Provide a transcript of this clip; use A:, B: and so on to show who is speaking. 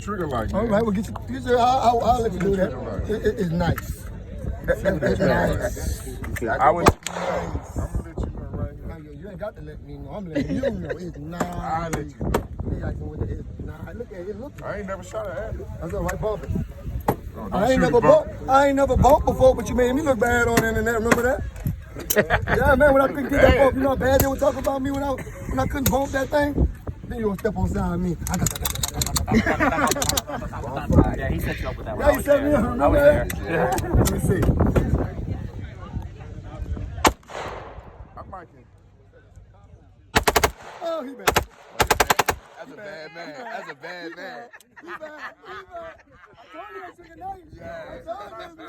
A: trigger like, man.
B: All right, well, get your I'll let you do that. It's nice. It's nice.
A: I would.
B: Nice.
A: I'm gonna let you know right here.
B: Now, you ain't got to let me know. I'm letting you know. It's nice.
A: I'll let you know.
B: It's nice. Look at it. Look.
A: I ain't never shot at it.
B: That's all right, bump it.
A: Oh,
B: I ain't never bumped before, but you made me look bad on the internet. Remember that? Yeah, man. When I couldn't get that bump, you know how bad they were talking about me when I couldn't bump that thing. Then you gonna step on side of me.
C: Yeah, he set you up with that one.
B: Yeah, he set me up. Remember that?
C: Yeah.
B: Let me see.
A: I might can.
B: Oh, he bad.
A: That's a bad man. That's a bad man.
B: He bad. I told you that chicken nice.
A: Yeah.
B: I told you.